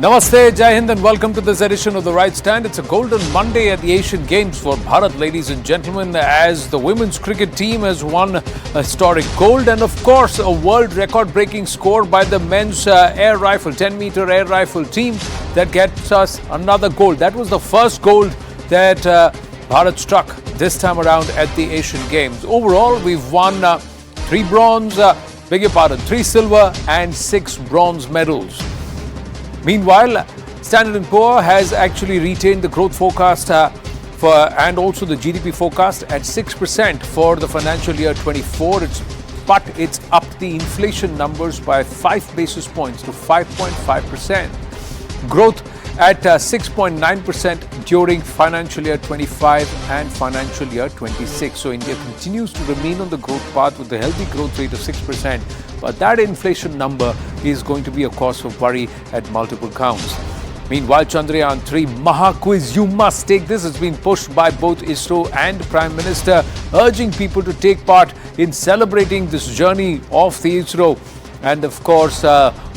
Namaste, Jai Hind and welcome to this edition of The Right Stand. It's a golden Monday at the Asian Games for Bharat, ladies and gentlemen, as the women's cricket team has won a historic gold and of course a world record-breaking score by the men's air rifle, 10-meter air rifle team that gets us another gold. That was the first gold that Bharat struck this time around at the Asian Games. Overall, we've won 3 bronze, 3 silver and 6 bronze medals. Meanwhile, Standard & Poor has actually retained the growth forecast and also the GDP forecast at 6% for the financial year 24. But it's upped the inflation numbers by 5 basis points to 5.5%. Growth at 6.9% during financial year 25 and financial year 26. So India continues to remain on the growth path with a healthy growth rate of 6%. But that inflation number is going to be a cause for worry at multiple counts. Meanwhile, Chandrayaan-3 Maha Quiz, you must take this. It's been pushed by both ISRO and Prime Minister, urging people to take part in celebrating this journey of the ISRO. And of course,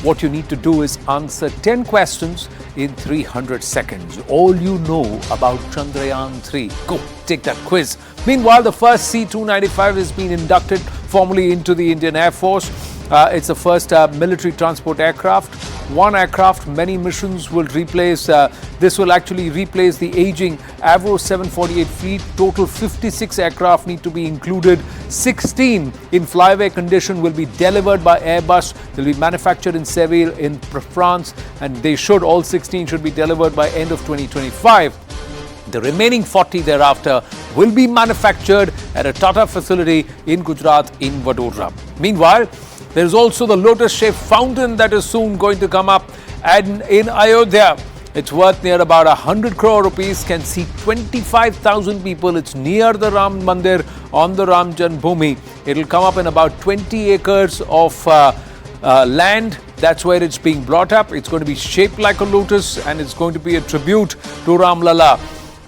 what you need to do is answer 10 questions in 300 seconds. All you know about Chandrayaan-3. Go, take that quiz. Meanwhile, the first C-295 has been inducted formally into the Indian Air Force. It's the first military transport aircraft. One aircraft, many missions will replace. This will actually replace the aging Avro 748 fleet. Total 56 aircraft need to be included. 16 in flyaway condition will be delivered by Airbus. They'll be manufactured in Seville in France, and all 16 should be delivered by end of 2025. The remaining 40 thereafter will be manufactured at a Tata facility in Gujarat in Vadodara. Meanwhile, there is also the lotus-shaped fountain that is soon going to come up in Ayodhya. It's worth near about 100 crore rupees, can seat 25,000 people. It's near the Ram Mandir on the Ram Janmabhoomi. It'll come up in about 20 acres of land. That's where it's being brought up. It's going to be shaped like a lotus and it's going to be a tribute to Ram Lalla.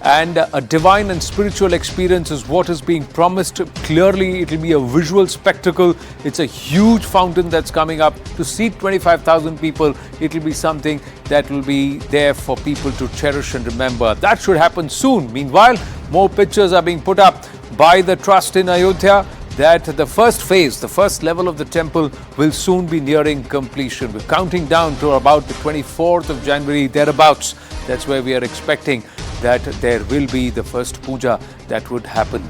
And a divine and spiritual experience is what is being promised. Clearly, it will be a visual spectacle. It's a huge fountain that's coming up to seat 25,000 people. It will be something that will be there for people to cherish and remember. That should happen soon. Meanwhile, more pictures are being put up by the trust in Ayodhya that the first phase, the first level of the temple will soon be nearing completion. We're counting down to about the 24th of January, thereabouts. That's where we are expecting that there will be the first puja that would happen.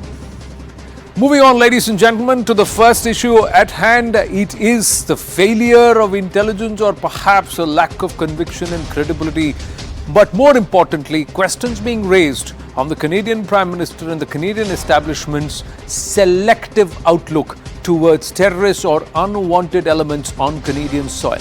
Moving on, ladies and gentlemen, to the first issue at hand. It is the failure of intelligence or perhaps a lack of conviction and credibility. But more importantly, questions being raised on the Canadian Prime Minister and the Canadian establishment's selective outlook towards terrorists or unwanted elements on Canadian soil.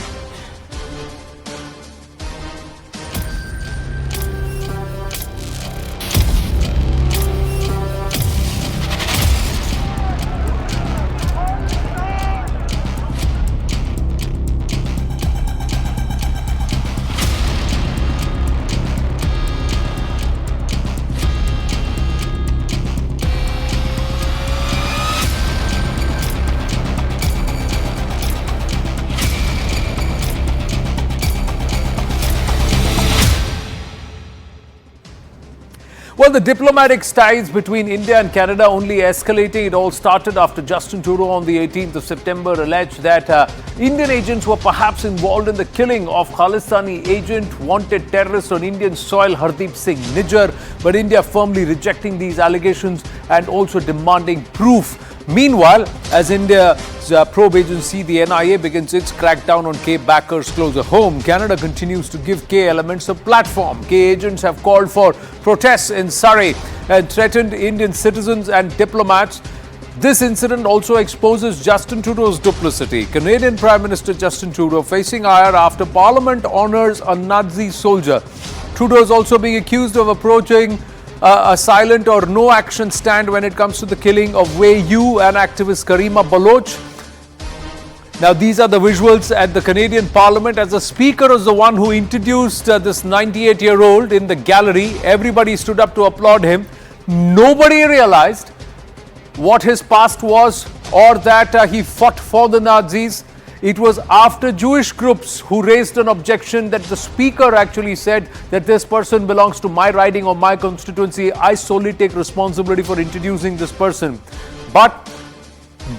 Well, the diplomatic ties between India and Canada only escalating. It all started after Justin Trudeau on the 18th of September alleged that Indian agents were perhaps involved in the killing of Khalistani agent, wanted terrorist on Indian soil, Hardeep Singh Nijjar. But India firmly rejecting these allegations and also demanding proof. Meanwhile, as India's probe agency, the NIA, begins its crackdown on K backers closer home, Canada continues to give K elements a platform. K agents have called for protests in Surrey and threatened Indian citizens and diplomats. This incident also exposes Justin Trudeau's duplicity. Canadian Prime Minister Justin Trudeau facing ire after Parliament honours a Nazi soldier. Trudeau is also being accused of approaching a silent or no action stand when it comes to the killing of WayU and activist Karima Baloch. Now, these are the visuals at the Canadian Parliament as the Speaker was the one who introduced this 98-year-old in the gallery. Everybody stood up to applaud him. Nobody realized what his past was or that he fought for the Nazis. It was after Jewish groups who raised an objection that the speaker actually said that this person belongs to my riding or my constituency. I solely take responsibility for introducing this person. But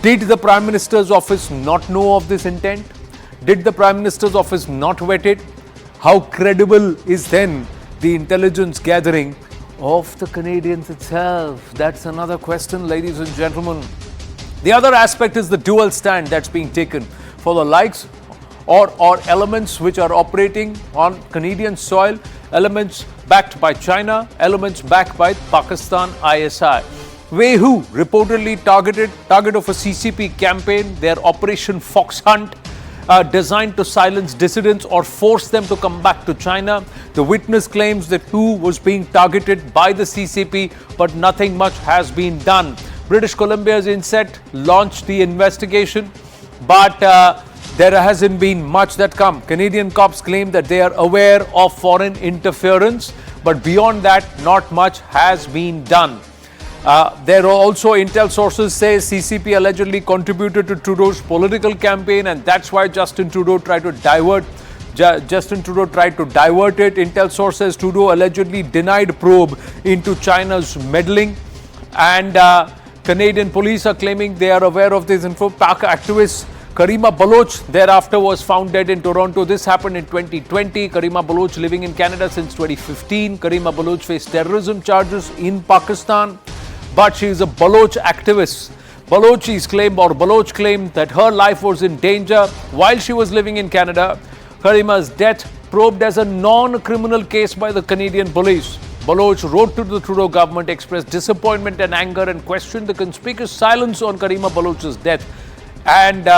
did the Prime Minister's office not know of this intent? Did the Prime Minister's office not vet it? How credible is then the intelligence gathering of the Canadians itself? That's another question, ladies and gentlemen. The other aspect is the dual stand that's being taken for the likes or elements which are operating on Canadian soil, elements backed by China, elements backed by Pakistan ISI. Wehu reportedly target of a CCP campaign, their Operation Fox Hunt, designed to silence dissidents or force them to come back to China. The witness claims that Hu was being targeted by the CCP, but nothing much has been done. British Columbia's INSET launched the investigation, but there hasn't been much that come. Canadian cops claim that they are aware of foreign interference, but beyond that, not much has been done. There are also intel sources say CCP allegedly contributed to Trudeau's political campaign, and that's why Justin Trudeau tried to divert it. Intel source says Trudeau allegedly denied probe into China's meddling, and Canadian police are claiming they are aware of this info. Pak activist Karima Baloch thereafter was found dead in Toronto. This happened in 2020. Karima Baloch living in Canada since 2015. Karima Baloch faced terrorism charges in Pakistan, but she is a Baloch activist. Baloch claimed that her life was in danger while she was living in Canada. Karima's death probed as a non-criminal case by the Canadian police. Baloch wrote to the Trudeau government, expressed disappointment and anger, and questioned the conspicuous silence on Karima Baloch's death, and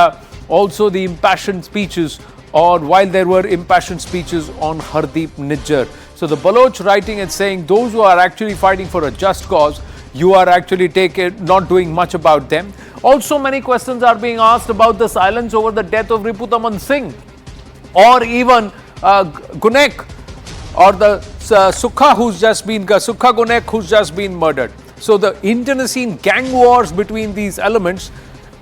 also the impassioned speeches, or while there were impassioned speeches on Hardeep Nijjar. So the Baloch writing and saying those who are actually fighting for a just cause, you are actually not doing much about them. Also, many questions are being asked about the silence over the death of Riputaman Singh, or even Gunek, or the Sukha Gunek who's just been murdered. So the internecine gang wars between these elements,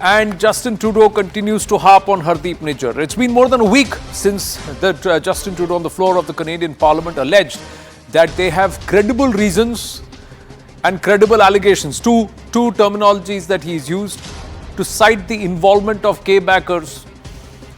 and Justin Trudeau continues to harp on Hardeep Nijjar. It's been more than a week since Justin Trudeau on the floor of the Canadian Parliament alleged that they have credible reasons and credible allegations, two terminologies that he's used, to cite the involvement of K-backers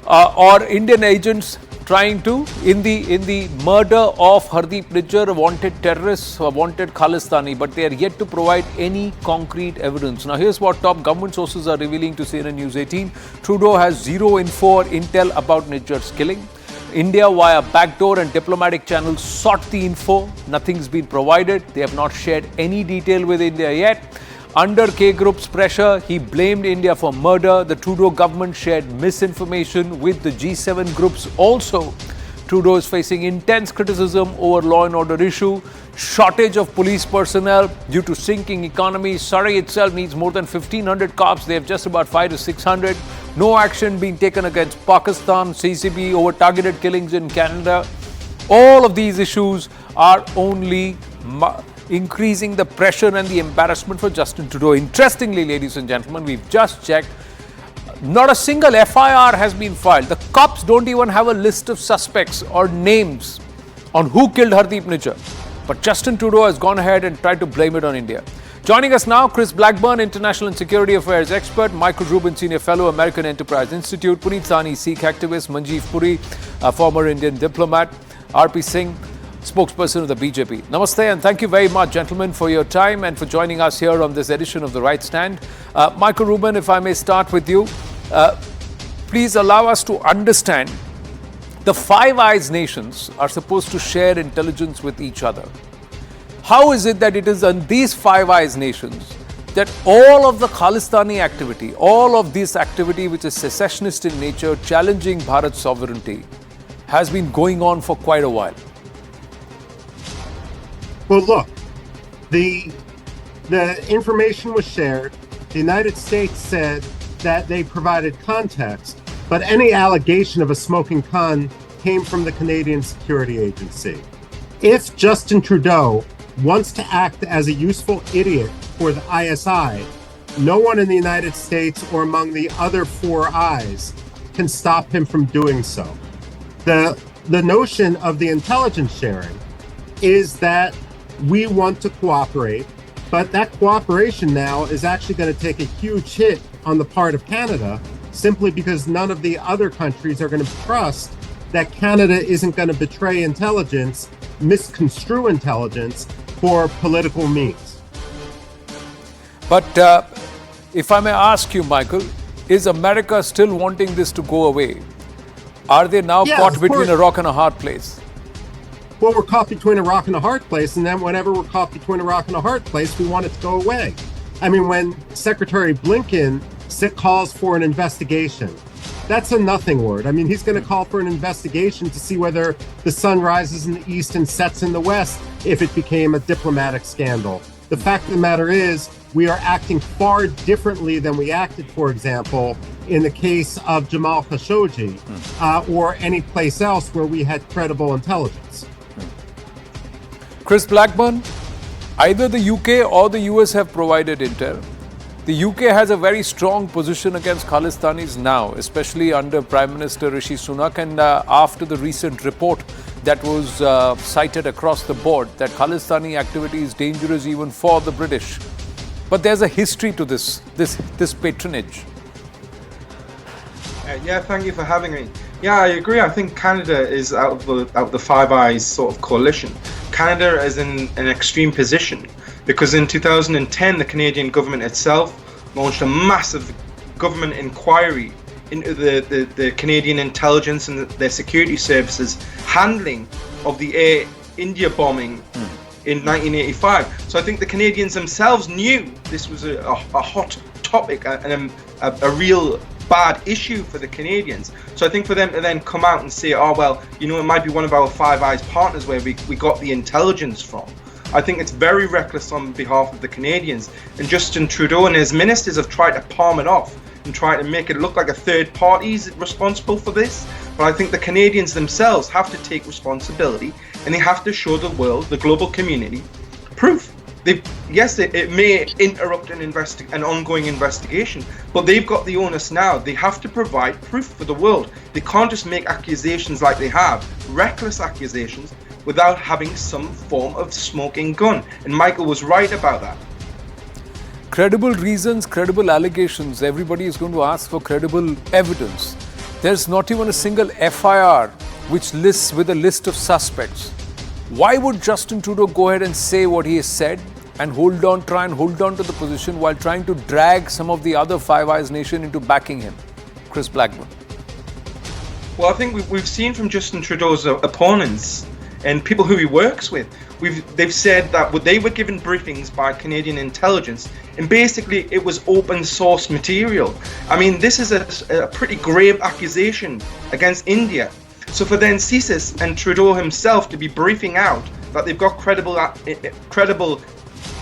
or Indian agents trying to, in the murder of Hardeep Nijjar, wanted terrorists or wanted Khalistani, but they are yet to provide any concrete evidence. Now here's what top government sources are revealing to CNN News 18. Trudeau has zero info or intel about Nijjar's killing. India, via backdoor and diplomatic channels, sought the info. Nothing's been provided. They have not shared any detail with India yet. Under K Group's pressure, he blamed India for murder. The Trudeau government shared misinformation with the G7 groups also. Trudeau is facing intense criticism over law and order issue, shortage of police personnel due to sinking economy. Surrey itself needs more than 1,500 cops. They have just about 500 to 600. No action being taken against Pakistan, CCP over targeted killings in Canada. All of these issues are only increasing the pressure and the embarrassment for Justin Trudeau. Interestingly, ladies and gentlemen, we've just checked. Not a single FIR has been filed. The cops don't even have a list of suspects or names on who killed Hardeep Nijjar. But Justin Trudeau has gone ahead and tried to blame it on India. Joining us now, Chris Blackburn, International and Security Affairs expert, Michael Rubin, Senior Fellow, American Enterprise Institute, Puneet Sani, Sikh activist, Manjeev Puri, a former Indian diplomat, Hardeep Singh, spokesperson of the BJP. Namaste and thank you very much, gentlemen, for your time and for joining us here on this edition of The Right Stand. Michael Rubin, if I may start with you, please allow us to understand the Five Eyes nations are supposed to share intelligence with each other. How is it that it is on these Five Eyes nations that all of the Khalistani activity, all of this activity which is secessionist in nature, challenging Bharat's sovereignty, has been going on for quite a while? Well, look, the information was shared. The United States said that they provided context, but any allegation of a smoking gun came from the Canadian Security Agency. If Justin Trudeau wants to act as a useful idiot for the ISI, no one in the United States or among the other Four Eyes can stop him from doing so. The notion of the intelligence sharing is that we want to cooperate, but that cooperation now is actually going to take a huge hit on the part of Canada, simply because none of the other countries are going to trust that Canada isn't going to betray intelligence, misconstrue intelligence for political means. But if I may ask you, Michael, is America still wanting this to go away? Are they now caught between a rock and a hard place? Well, we're caught between a rock and a hard place, and then whenever we're caught between a rock and a hard place, we want it to go away. I mean, when Secretary Blinken calls for an investigation, that's a nothing word. I mean, he's going to call for an investigation to see whether the sun rises in the east and sets in the west if it became a diplomatic scandal. The fact of the matter is, we are acting far differently than we acted, for example, in the case of Jamal Khashoggi or any place else where we had credible intelligence. Chris Blackburn, either the UK or the US have provided intel. The UK has a very strong position against Khalistanis now, especially under Prime Minister Rishi Sunak, and after the recent report that was cited across the board that Khalistani activity is dangerous even for the British. But there's a history to this patronage. Yeah, thank you for having me. Yeah, I agree. I think Canada is out of the Five Eyes sort of coalition. Canada is in an extreme position because in 2010 the Canadian government itself launched a massive government inquiry into the Canadian intelligence and their security services handling of the Air India bombing in 1985. So I think the Canadians themselves knew this was a hot topic and a real bad issue for the Canadians. So I think for them to then come out and say, oh, well, you know, it might be one of our Five Eyes partners where we got the intelligence from. I think it's very reckless on behalf of the Canadians. And Justin Trudeau and his ministers have tried to palm it off and try to make it look like a third party is responsible for this. But I think the Canadians themselves have to take responsibility and they have to show the world, the global community, proof. Yes, it may interrupt an ongoing investigation, but they've got the onus now. They have to provide proof for the world. They can't just make accusations like they have, reckless accusations, without having some form of smoking gun. And Michael was right about that. Credible reasons, credible allegations. Everybody is going to ask for credible evidence. There's not even a single FIR which lists with a list of suspects. Why would Justin Trudeau go ahead and say what he has said and try and hold on to the position while trying to drag some of the other Five Eyes nation into backing him? Chris Blackburn. Well, I think we've seen from Justin Trudeau's opponents and people who he works with, they've said that they were given briefings by Canadian intelligence and basically it was open source material. I mean, this is a pretty grave accusation against India. So for then CSIS and Trudeau himself to be briefing out that they've got credible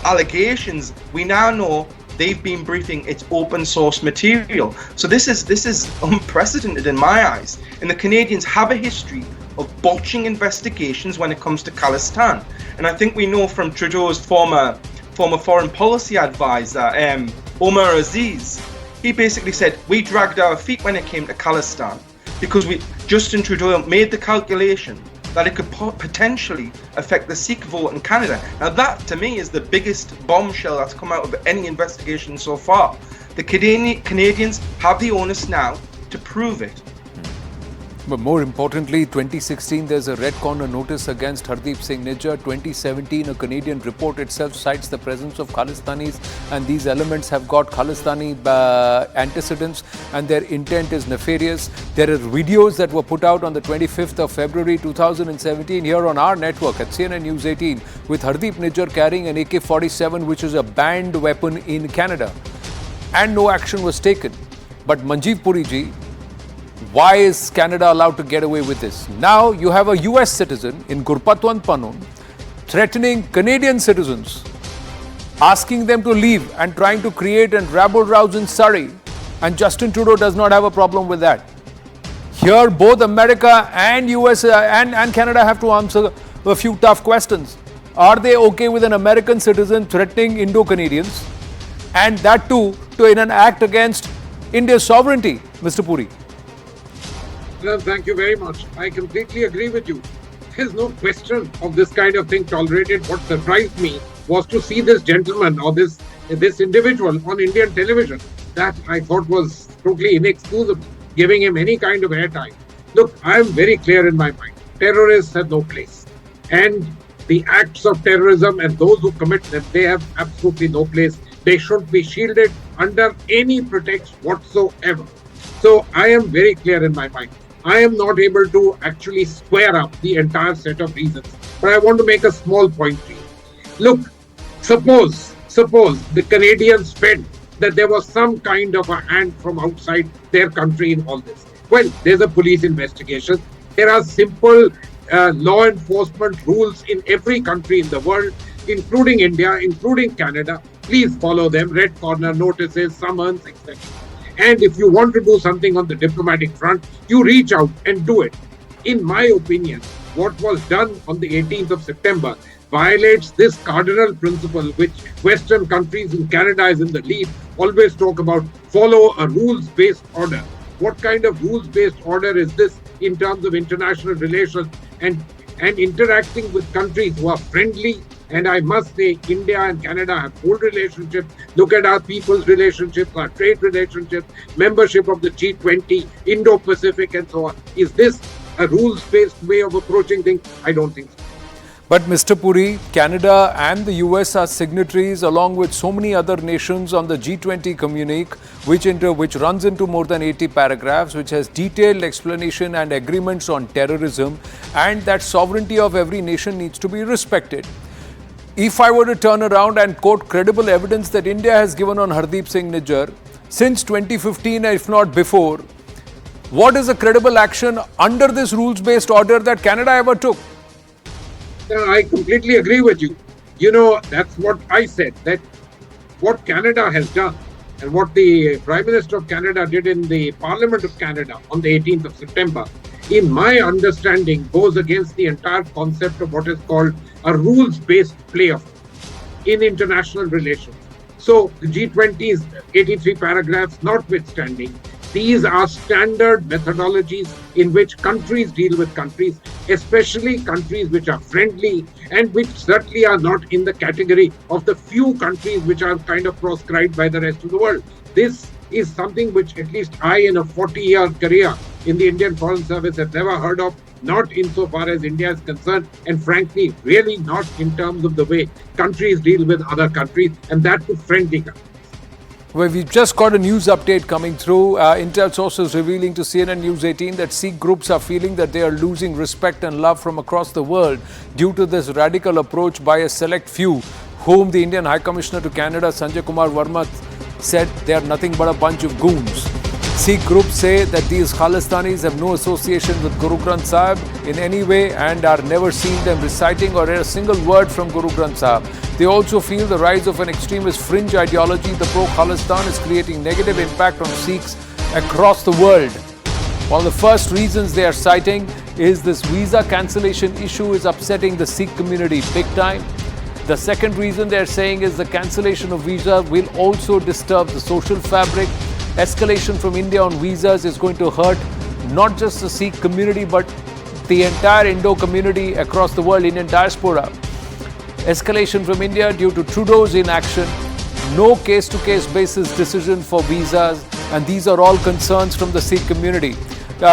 allegations, we now know they've been briefing it's open source material. So this is unprecedented in my eyes. And the Canadians have a history of botching investigations when it comes to Khalistan. And I think we know from Trudeau's former foreign policy advisor, Omar Aziz, he basically said, we dragged our feet when it came to Khalistan because Justin Trudeau made the calculation that it could potentially affect the Sikh vote in Canada. Now that, to me, is the biggest bombshell that's come out of any investigation so far. The Canadians have the onus now to prove it. But more importantly, 2016, there's a red corner notice against Hardeep Singh Nijjar. 2017, a Canadian report itself cites the presence of Khalistanis, and these elements have got Khalistani antecedents, and their intent is nefarious. There are videos that were put out on the 25th of February 2017 here on our network at CNN News 18 with Hardeep Nijjar carrying an AK-47, which is a banned weapon in Canada. And no action was taken. But Manjeev Puri ji, why is Canada allowed to get away with this? Now you have a US citizen in Gurpatwant Panun threatening Canadian citizens, asking them to leave and trying to create and rabble-rouse in Surrey. And Justin Trudeau does not have a problem with that. Here both America and US and Canada have to answer a few tough questions. Are they okay with an American citizen threatening Indo-Canadians? And that too in an act against India's sovereignty, Mr. Puri? Thank you very much. I completely agree with you. There's no question of this kind of thing tolerated. What surprised me was to see this gentleman or this individual on Indian television. That I thought was totally inexcusable, giving him any kind of airtime. Look, I am very clear in my mind. Terrorists have no place. And the acts of terrorism and those who commit them, they have absolutely no place. They should be shielded under any pretext whatsoever. So I am very clear in my mind. I am not able to actually square up the entire set of reasons. But I want to make a small point to you. Look, suppose the Canadians felt that there was some kind of a hand from outside their country in all this. Well, there's a police investigation. There are simple law enforcement rules in every country in the world, including India, including Canada. Please follow them. Red corner notices, summons, etc. And if you want to do something on the diplomatic front, you reach out and do it. In my opinion, what was done on the 18th of September violates this cardinal principle which Western countries, in Canada is in the lead, always talk about: follow a rules-based order. What kind of rules-based order is this in terms of international relations and interacting with countries who are friendly? And I must say, India and Canada have old relationships. Look at our people's relationships, our trade relationships, membership of the G20, Indo-Pacific, and so on. Is this a rules-based way of approaching things? I don't think so. But Mr. Puri, Canada and the US are signatories along with so many other nations on the G20 communique, which runs into more than 80 paragraphs, which has detailed explanation and agreements on terrorism, and that sovereignty of every nation needs to be respected. If I were to turn around and quote credible evidence that India has given on Hardeep Singh Nijjar since 2015, if not before, what is a credible action under this rules-based order that Canada ever took? I completely agree with you. You know, that's what I said, that what Canada has done and what the Prime Minister of Canada did in the Parliament of Canada on the 18th of September, in my understanding, goes against the entire concept of what is called a rules-based playoff in international relations. So the G20's 83 paragraphs notwithstanding, these are standard methodologies in which countries deal with countries, especially countries which are friendly and which certainly are not in the category of the few countries which are kind of proscribed by the rest of the world. This is something which at least I, in a 40-year career in the Indian Foreign Service, have never heard of, not insofar as India is concerned, and frankly, really not in terms of the way countries deal with other countries, and that to friendly countries. Well, we've just got a news update coming through. Intel sources revealing to CNN News18 that Sikh groups are feeling that they are losing respect and love from across the world due to this radical approach by a select few, whom the Indian High Commissioner to Canada, Sanjay Kumar Verma, said they are nothing but a bunch of goons. Sikh groups say that these Khalistanis have no association with Guru Granth Sahib in any way and are never seen them reciting or read a single word from Guru Granth Sahib. They also feel the rise of an extremist fringe ideology, the pro-Khalistan, is creating negative impact on Sikhs across the world. One of the first reasons they are citing is this visa cancellation issue is upsetting the Sikh community big time. The second reason they are saying is the cancellation of visa will also disturb the social fabric. Escalation from India on visas is going to hurt not just the Sikh community but the entire Indo community across the world, Indian diaspora. Escalation from India due to Trudeau's inaction, no case-to-case basis decision for visas, and these are all concerns from the Sikh community.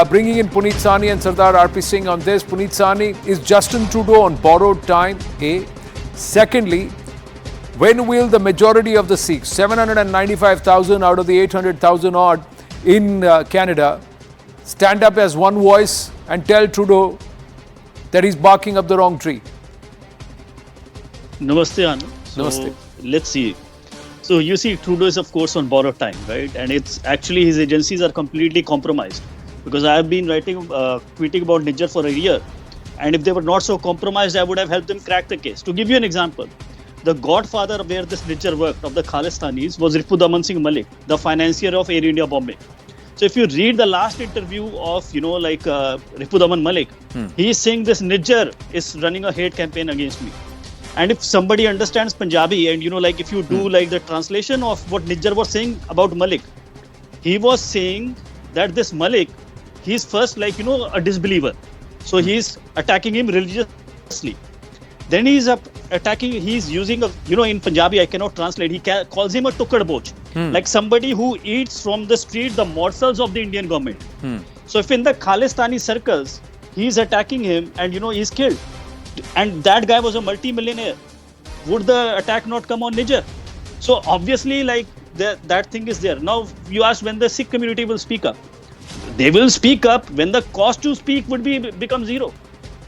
Bringing in Puneet Sahni and Sardar Hardeep Singh on this. Puneet Sahni, is Justin Trudeau on borrowed time? A. Secondly, when will the majority of the Sikhs, 795,000 out of the 800,000 odd in Canada, stand up as one voice and tell Trudeau that he's barking up the wrong tree? Namaste, Anand. Namaste. Let's see. So you see, Trudeau is of course on borrowed time, right? And it's actually his agencies are completely compromised, because I have been tweeting about Nijjar for a year, and if they were not so compromised, I would have helped them crack the case. To give you an example, the godfather where this Nijjar worked of the Khalistanis was Ripudaman Singh Malik, the financier of Air India Bombay. So if you read the last interview of, Ripudaman Malik, he is saying this Nijjar is running a hate campaign against me. And if somebody understands Punjabi and, if you do the translation of what Nijjar was saying about Malik, he was saying that this Malik he's first a disbeliever. So he's attacking him religiously. Then he's he's using in Punjabi, I cannot translate, he calls him a tukadboj, like somebody who eats from the street the morsels of the Indian government. So if in the Khalistani circles, he's attacking him and he's killed. And that guy was a multi-millionaire. Would the attack not come on Nijjar? So obviously that thing is there. Now you ask when the Sikh community will speak up. They will speak up when the cost to speak would become zero.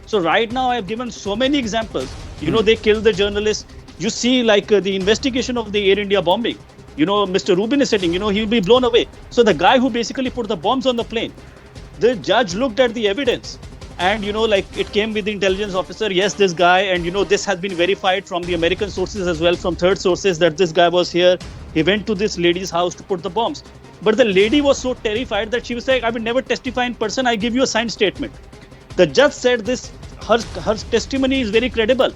So right now I have given so many examples. They killed the journalists. You see the investigation of the Air India bombing. Mr. Rubin is sitting, he'll be blown away. So the guy who basically put the bombs on the plane, the judge looked at the evidence and, it came with the intelligence officer. Yes, this guy, and, this has been verified from the American sources as well, from third sources, that this guy was here. He went to this lady's house to put the bombs. But the lady was so terrified that she was like, I will never testify in person. I give you a signed statement. The judge said her testimony is very credible.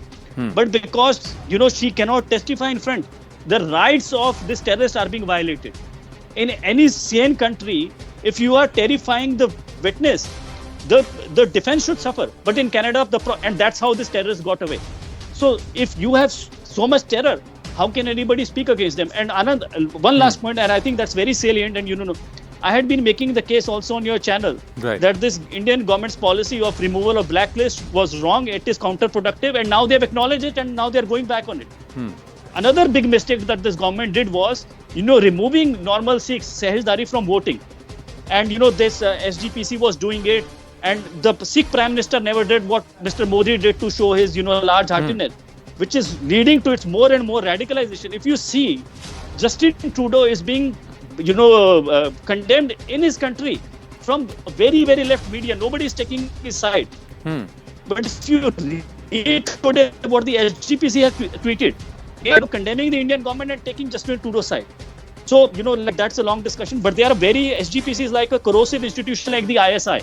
But because, she cannot testify in front, the rights of this terrorist are being violated. In any sane country, if you are terrifying the witness, the defense should suffer. But in Canada, and that's how this terrorist got away. So if you have so much terror, how can anybody speak against them? And Anand, one last point, and I think that's very salient, and I had been making the case also on your channel that this Indian government's policy of removal of blacklist was wrong. It is counterproductive, and now they have acknowledged it, and now they are going back on it. Another big mistake that this government did was, removing normal Sikhs, Sahijdari, from voting. And, this SGPC was doing it. And the Sikh Prime Minister never did what Mr. Modi did to show his, large-heartedness, which is leading to its more and more radicalization. If you see, Justin Trudeau is being, condemned in his country from very, very left media. Nobody is taking his side. But if you read today what the SGPC has tweeted, they are condemning the Indian government and taking Justin Trudeau's side. So, that's a long discussion. But SGPC is like a corrosive institution like the ISI.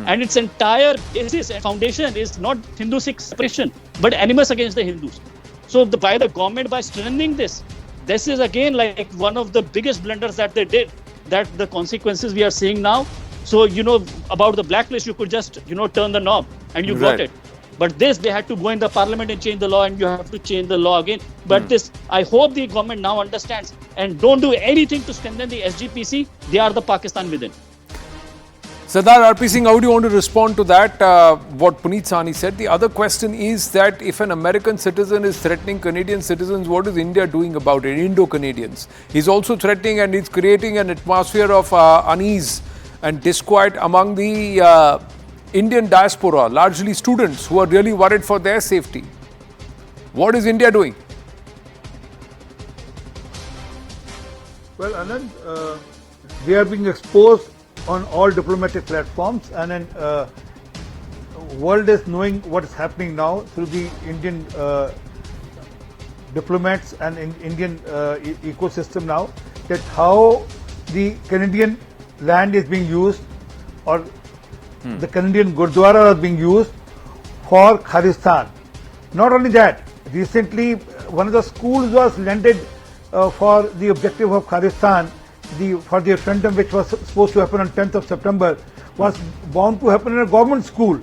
And its entire basis and foundation is not Hindu-Sikh separation, but animus against the Hindus. So by the government, by strengthening this is again like one of the biggest blunders that they did, that the consequences we are seeing now. So, about the blacklist, you could just, turn the knob and you got it. But they had to go in the parliament and change the law, and you have to change the law again. But I hope the government now understands and don't do anything to strengthen the SGPC. They are the Pakistan within. Sardar Hardeep Singh, how do you want to respond to that, what Puneet Sahni said? The other question is that if an American citizen is threatening Canadian citizens, what is India doing about it, Indo-Canadians? He's also threatening, and he's creating an atmosphere of unease and disquiet among the Indian diaspora, largely students who are really worried for their safety. What is India doing? Well, Anand, we are being exposed on all diplomatic platforms, and then world is knowing what is happening now through the Indian diplomats and Indian ecosystem now, that how the Canadian land is being used, or the Canadian Gurdwara are being used for Khalistan. Not only that, recently one of the schools was landed for the objective of Khalistan. For the referendum which was supposed to happen on 10th of September was bound to happen in a government school.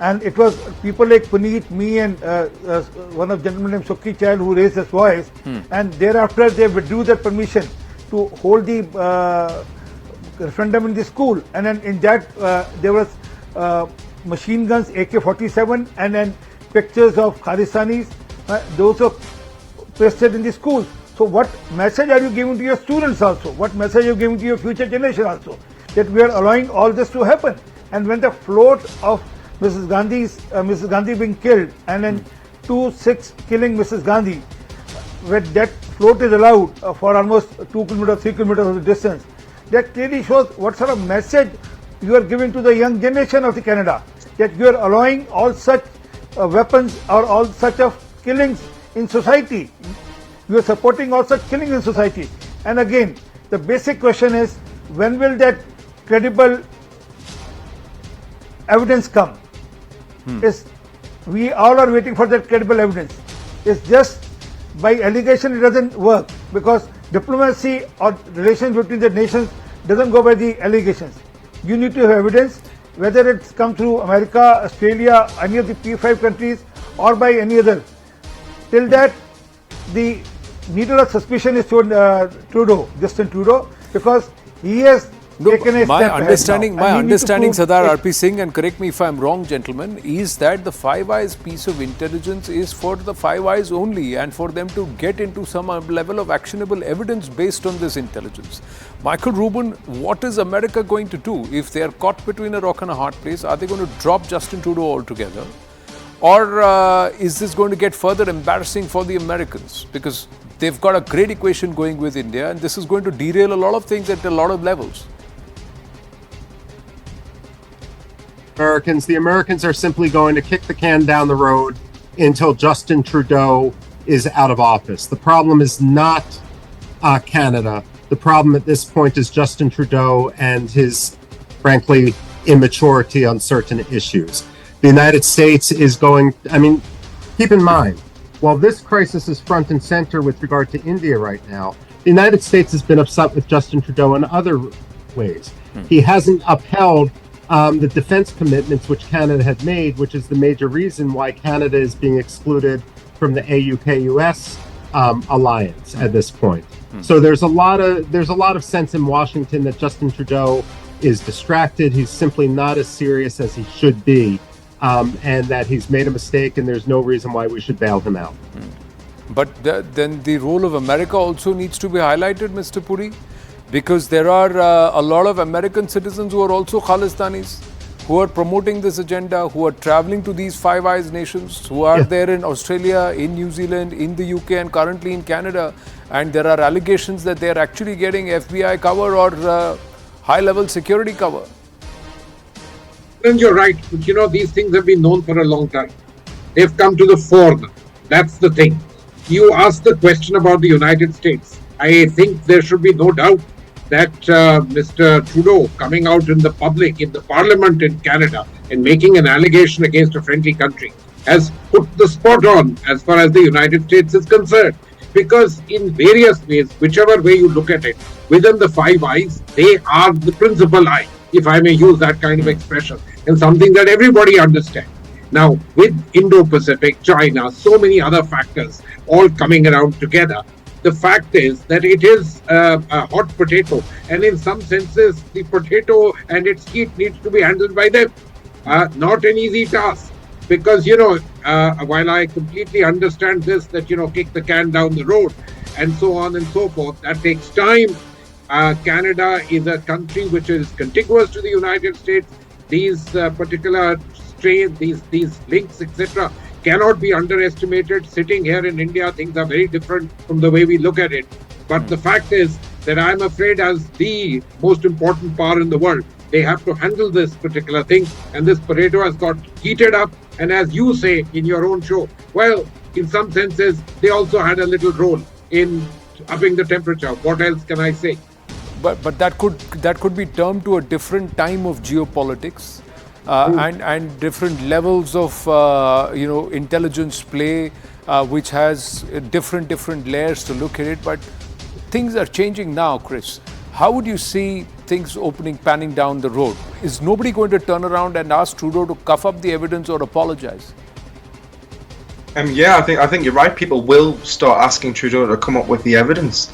And it was people like Puneet, me, and one of gentlemen named Sukhi Chahal who raised his voice. And thereafter they withdrew their permission to hold the referendum in the school. And then in that there was machine guns, AK-47, and then pictures of Khalistanis. Those are pasted in the schools. So what message are you giving to your students also? What message are you giving to your future generation also? That we are allowing all this to happen. And when the float of Mrs. Gandhi being killed, and then 2 Sikhs killing Mrs. Gandhi, when that float is allowed for almost 2 kilometers, 3 kilometers of the distance, that clearly shows what sort of message you are giving to the young generation of the Canada, that you are allowing all such weapons or all such of killings in society. You are supporting all such killings in society. And again, the basic question is, when will that credible evidence come? We all are waiting for that credible evidence. It's just by allegation it doesn't work, because diplomacy or relations between the nations doesn't go by the allegations. you need to have evidence, whether it's come through America, Australia, any of the P5 countries, or by any other. Till that, the needle of suspicion is shown Trudeau, Justin Trudeau, because he has taken a my step understanding, ahead now, my and he need to understanding, prove Sardar it. RP Singh, and correct me if I'm wrong, gentlemen, is that the Five Eyes piece of intelligence is for the Five Eyes only, and for them to get into some level of actionable evidence based on this intelligence. Michael Rubin, what is America going to do if they are caught between a rock and a hard place? Are they going to drop Justin Trudeau altogether? Or is this going to get further embarrassing for the Americans? Because they've got a great equation going with India, and this is going to derail a lot of things at a lot of levels. The Americans are simply going to kick the can down the road until Justin Trudeau is out of office. The problem is not Canada. The problem at this point is Justin Trudeau and his, frankly, immaturity on certain issues. The United States is going, keep in mind, while this crisis is front and center with regard to India right now, the United States has been upset with Justin Trudeau in other ways. He hasn't upheld the defense commitments which Canada had made, which is the major reason why Canada is being excluded from the AUKUS alliance at this point. So there's a lot of sense in Washington that Justin Trudeau is distracted. He's simply not as serious as he should be, and that he's made a mistake, and there's no reason why we should bail him out. But then the role of America also needs to be highlighted, Mr. Puri, because there are a lot of American citizens who are also Khalistanis, who are promoting this agenda, who are traveling to these Five Eyes nations, who are there in Australia, in New Zealand, in the UK, and currently in Canada. And there are allegations that they are actually getting FBI cover or high-level security cover. And you're right. But these things have been known for a long time. They've come to the fore now. That's the thing. You asked the question about the United States. I think there should be no doubt that Mr. Trudeau coming out in the public, in the parliament in Canada, and making an allegation against a friendly country has put the spot on as far as the United States is concerned. Because in various ways, whichever way you look at it, within the Five Eyes, they are the principal eye, if I may use that kind of expression, and something that everybody understands. Now, with Indo-Pacific, China, so many other factors all coming around together, the fact is that it is a hot potato, and in some senses, the potato and its heat needs to be handled by them. Not an easy task, because, while I completely understand this, that, kick the can down the road and so on and so forth, that takes time. Canada is a country which is contiguous to the United States. These particular strains, these links, etc., cannot be underestimated. Sitting here in India, things are very different from the way we look at it. But the fact is that I'm afraid, as the most important power in the world, they have to handle this particular thing. And this potato has got heated up. And as you say in your own show, well, in some senses, they also had a little role in upping the temperature. What else can I say? But that could be termed to a different time of geopolitics. And different levels of intelligence play, which has different layers to look at it. But things are changing now, Chris. How would you see things panning down the road? Is nobody going to turn around and ask Trudeau to cough up the evidence or apologize? I think you're right. People will start asking Trudeau to come up with the evidence.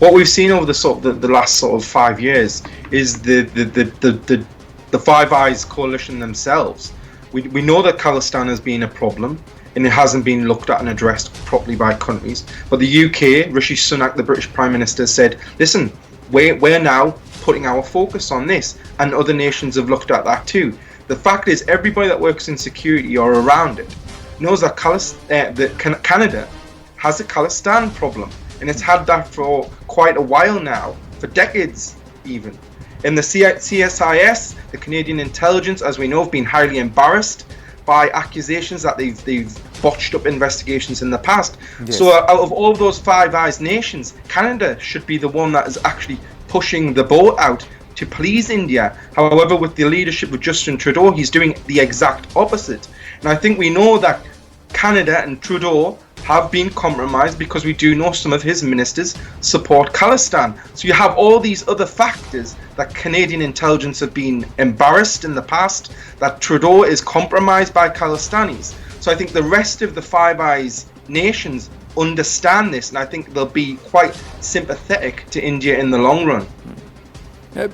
What we've seen over the last 5 years is the Five Eyes coalition themselves. We know that Khalistan has been a problem, and it hasn't been looked at and addressed properly by countries. But the UK, Rishi Sunak, the British Prime Minister, said, listen, we're now putting our focus on this, and other nations have looked at that too. The fact is, everybody that works in security or around it knows that Canada has a Khalistan problem, and it's had that for quite a while now, for decades even. In the CSIS, the Canadian intelligence, as we know, have been highly embarrassed by accusations that they've botched up investigations in the past. Yes. So out of all of those Five Eyes nations, Canada should be the one that is actually pushing the boat out to please India. However, with the leadership of Justin Trudeau, he's doing the exact opposite. And I think we know that Canada and Trudeau have been compromised because we do know some of his ministers support Khalistan. So you have all these other factors that Canadian intelligence have been embarrassed in the past, that Trudeau is compromised by Khalistanis. So I think the rest of the Five Eyes nations understand this, and I think they'll be quite sympathetic to India in the long run.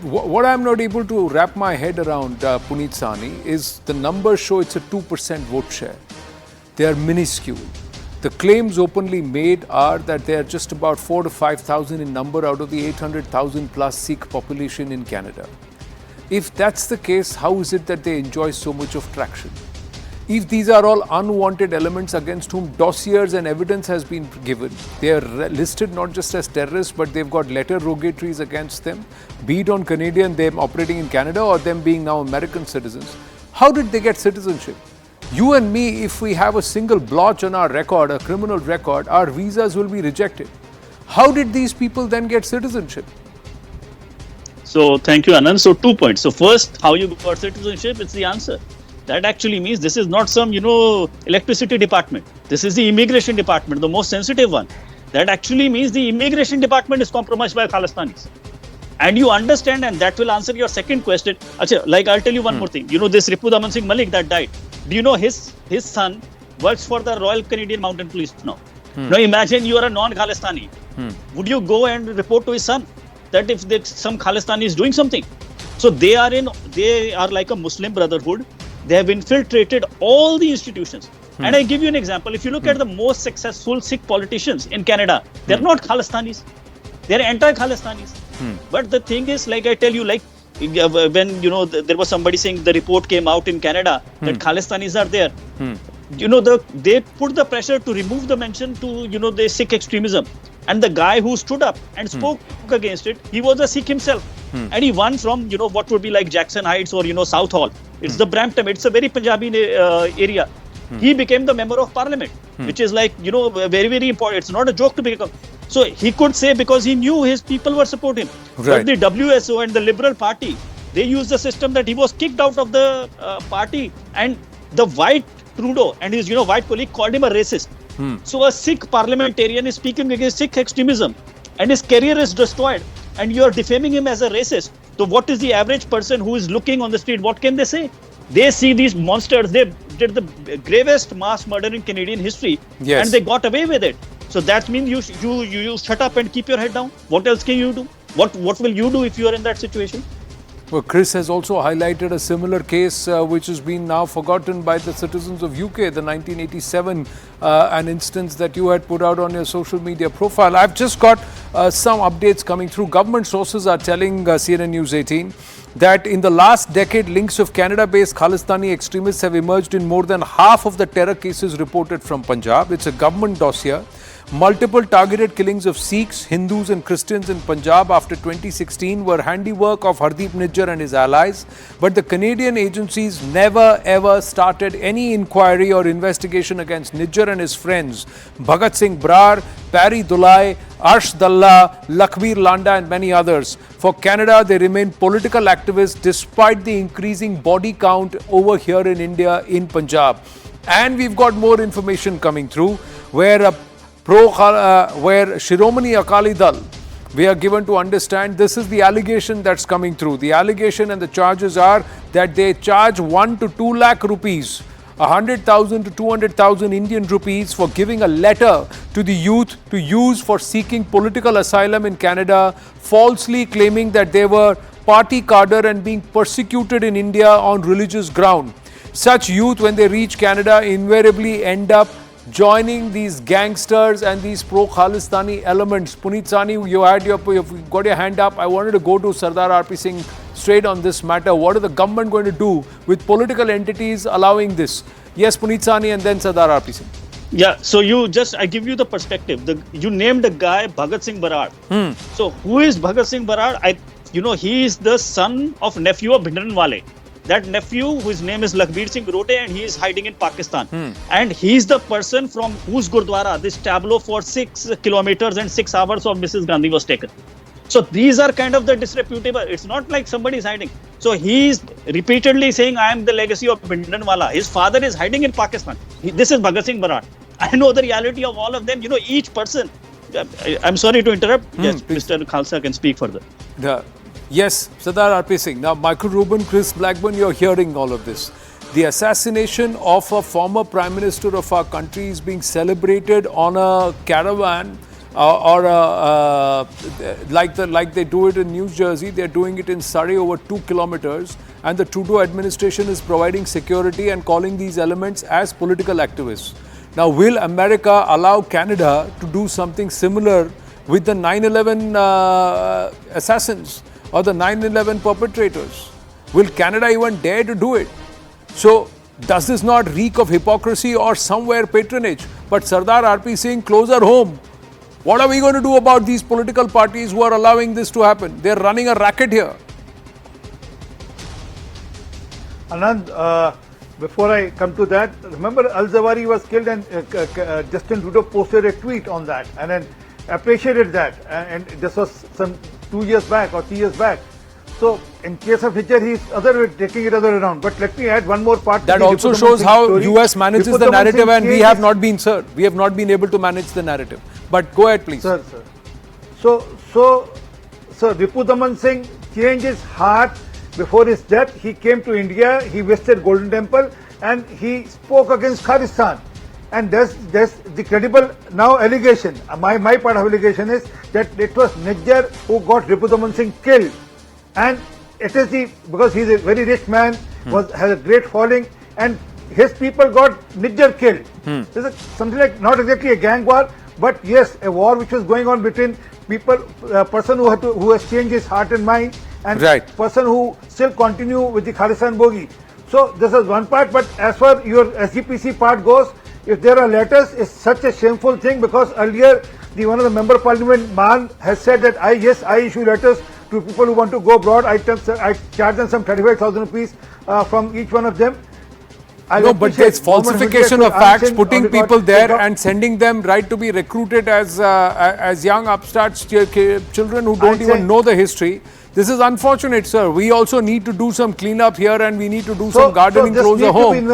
What I'm not able to wrap my head around, Puneet Sani, is the numbers show it's a 2% vote share. They are minuscule. The claims openly made are that they are just about 4,000 to 5,000 in number out of the 800,000 plus Sikh population in Canada. If that's the case, how is it that they enjoy so much of traction? If these are all unwanted elements against whom dossiers and evidence has been given, they are listed not just as terrorists, but they've got letter rogatories against them, be it on Canadian, them operating in Canada, or them being now American citizens. How did they get citizenship? You and me, if we have a single blotch on our record, a criminal record, our visas will be rejected. How did these people then get citizenship? So thank you, Anand. So 2 points. So first, how you got citizenship, it's the answer. That actually means this is not some, electricity department. This is the immigration department, the most sensitive one. That actually means the immigration department is compromised by Khalistanis. And you understand, and that will answer your second question. Achha, like I'll tell you one more thing. This Ripu Daman Singh Malik that died. Do you know his son works for the Royal Canadian Mounted Police now? Now imagine you are a non-Khalistani. Would you go and report to his son that if some Khalistani is doing something? So they are like a Muslim brotherhood. They have infiltrated all the institutions. And I give you an example. If you look at the most successful Sikh politicians in Canada, they're not Khalistanis. They're anti-Khalistanis. But the thing is, like I tell you, like when, there was somebody saying the report came out in Canada that Khalistanis are there. They put the pressure to remove the mention to, the Sikh extremism. And the guy who stood up and spoke against it, he was a Sikh himself. And he won from, what would be like Jackson Heights or, South Hall. It's the Brampton. It's a very Punjabi area. He became the member of parliament, which is like, very, very important. It's not a joke to become. So he could say because he knew his people were supporting him. Right. But the WSO and the Liberal Party, they used the system that he was kicked out of the party, and the white Trudeau and his, white colleague called him a racist. So a Sikh parliamentarian is speaking against Sikh extremism and his career is destroyed, and you are defaming him as a racist. So what is the average person who is looking on the street? What can they say? They see these monsters. They did the gravest mass murder in Canadian history, and they got away with it. So that means you shut up and keep your head down. What else can you do? What will you do if you are in that situation? Well, Chris has also highlighted a similar case which has been now forgotten by the citizens of UK, the 1987 an instance that you had put out on your social media profile. I've just got some updates coming through. Government sources are telling CNN News 18 that in the last decade, links of Canada-based Khalistani extremists have emerged in more than half of the terror cases reported from Punjab. It's a government dossier. Multiple targeted killings of Sikhs, Hindus and Christians in Punjab after 2016 were handiwork of Hardeep Nijjar and his allies, but the Canadian agencies never ever started any inquiry or investigation against Nijjar and his friends, Bhagat Singh Brar, Parry Dulai, Arsh Dalla, Lakhbir Landa and many others. For Canada, they remain political activists despite the increasing body count over here in India in Punjab. And we've got more information coming through where Shiromani Akali Dal, we are given to understand this is the allegation that's coming through. The allegation and the charges are that they charge 1 to 2 lakh rupees, 100,000 to 200,000 Indian rupees for giving a letter to the youth to use for seeking political asylum in Canada, falsely claiming that they were party cadre and being persecuted in India on religious ground. Such youth, when they reach Canada, invariably end up joining these gangsters and these pro-Khalistani elements. Puneet Sani, you've got your hand up. I wanted to go to Sardar RP Singh straight on this matter. What is the government going to do with political entities allowing this? Yes, Puneet Sani and then Sardar RP Singh. Yeah, so I give you the perspective. You named a guy Bhagat Singh Brar. So who is Bhagat Singh Brar? He is the son of nephew of Bhindranwale. That nephew, whose name is Lakhbir Singh Rote, and he is hiding in Pakistan. And he is the person from whose Gurdwara this tableau for 6 kilometers and 6 hours of Mrs. Gandhi was taken. So these are kind of the disreputable. It's not like somebody is hiding. So he is repeatedly saying, I am the legacy of Bhindranwala. His father is hiding in Pakistan. This is Bhagat Singh Brar. I know the reality of all of them. Each person. I'm sorry to interrupt. Yes, please. Mr. Khalsa can speak further. Yes, Sardar RP Singh. Now, Michael Rubin, Chris Blackburn, you're hearing all of this. The assassination of a former Prime Minister of our country is being celebrated on a caravan like they do it in New Jersey. They're doing it in Surrey over 2 kilometers. And the Trudeau administration is providing security and calling these elements as political activists. Now, will America allow Canada to do something similar with the 9/11 assassins or the 9/11 perpetrators? Will Canada even dare to do it? So, does this not reek of hypocrisy or somewhere patronage? But Sardar RP Singh, closer home. What are we going to do about these political parties who are allowing this to happen? They're running a racket here. Anand, before I come to that, remember Al-Zawahiri was killed and Justin Trudeau posted a tweet on that and then appreciated that. And this was some 2 years back or 3 years back. So, in case of Nijjar, he's taking it other around. But let me add one more part. That also shows how US manages the narrative, and we have not been, sir. We have not been able to manage the narrative. But go ahead, please. Sir. So, Ripu Daman Singh changed his heart before his death. He came to India, he visited Golden Temple, and he spoke against Khalistan. And there's the credible now allegation. My part of allegation is that it was Nijjar who got Ripu Daman Singh killed. And it is because he's a very rich man, has a great following, and his people got Nijjar killed. This is something like not exactly a gang war, but yes, a war which was going on between people, a person who has changed his heart and mind, and person who still continue with the Khalistan bogie. So this is one part, but as far your SGPC part goes, if there are letters, it's such a shameful thing because earlier one of the member of parliament, Man, has said that I issue letters to people who want to go abroad. I charge them some 35,000 rupees from each one of them. No, but there's falsification of facts, putting people there and sending them to be recruited as young upstarts children who don't even know the history. This is unfortunate, sir. We also need to do some cleanup here, and we need to do some gardening closer home.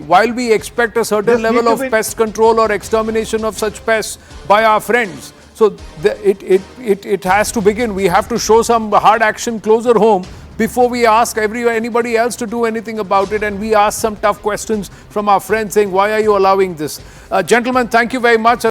While we expect a certain level of pest control or extermination of such pests by our friends. So it has to begin. We have to show some hard action closer home before we ask anybody else to do anything about it, and we ask some tough questions from our friends saying, why are you allowing this? Gentlemen, thank you very much.